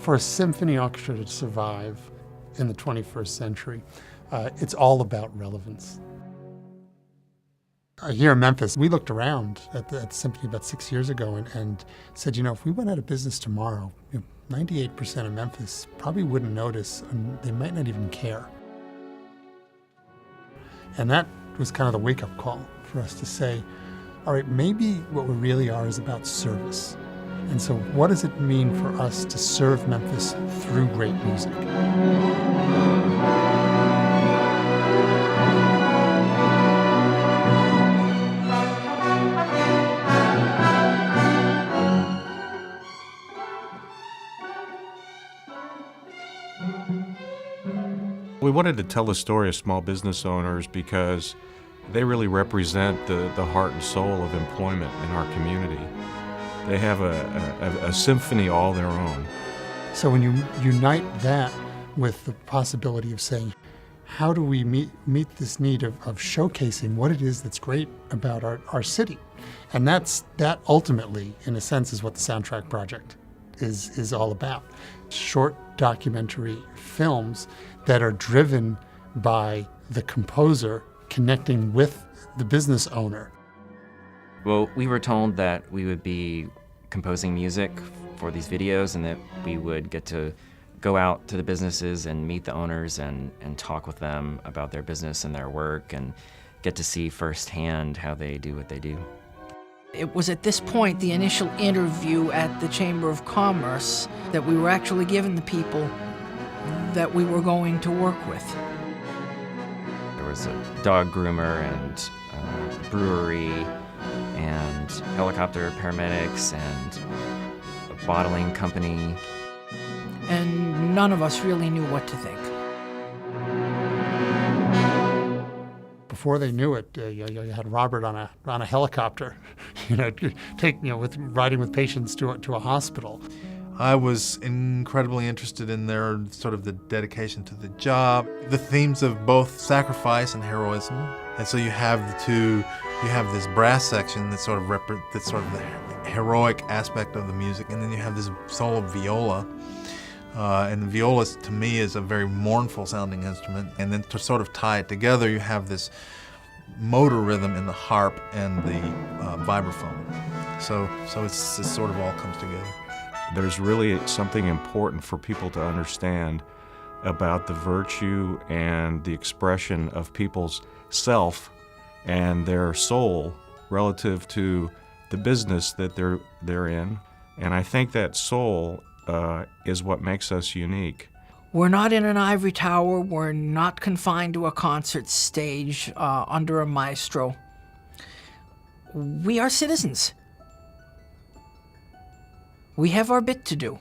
For a symphony orchestra to survive in the 21st century, it's all about relevance. Here in Memphis, we looked around at the symphony about 6 years ago and said, if we went out of business tomorrow, 98% of Memphis probably wouldn't notice, and they might not even care. And that was kind of the wake-up call for us to say, all right, maybe what we really are is about service. And so what does it mean for us to serve Memphis through great music? We wanted to tell the story of small business owners because they really represent the heart and soul of employment in our community. They have a symphony all their own. So when you unite that with the possibility of saying, how do we meet this need of showcasing what it is that's great about our city? And that ultimately, in a sense, is what the Soundtrack Project is all about. Short documentary films that are driven by the composer connecting with the business owner. Well, we were told that we would be composing music for these videos and that we would get to go out to the businesses and meet the owners and talk with them about their business and their work and get to see firsthand how they do what they do. It was at this point, the initial interview at the Chamber of Commerce, that we were actually given the people that we were going to work with. There was a dog groomer and a brewery and helicopter paramedics and a bottling company. And none of us really knew what to think. Before they knew it, you had Robert on a helicopter, riding with patients to a hospital. I was incredibly interested in their sort of the dedication to the job, the themes of both sacrifice and heroism. And so you have the two. You have this brass section that's sort of the heroic aspect of the music, and then you have this solo viola. And the viola, to me, is a very mournful sounding instrument. And then to sort of tie it together, you have this motor rhythm in the harp and the vibraphone. So it sort of all comes together. There's really something important for people to understand about the virtue and the expression of people's self and their soul relative to the business that they're in. And I think that soul is what makes us unique. We're not in an ivory tower. We're not confined to a concert stage under a maestro. We are citizens. We have our bit to do.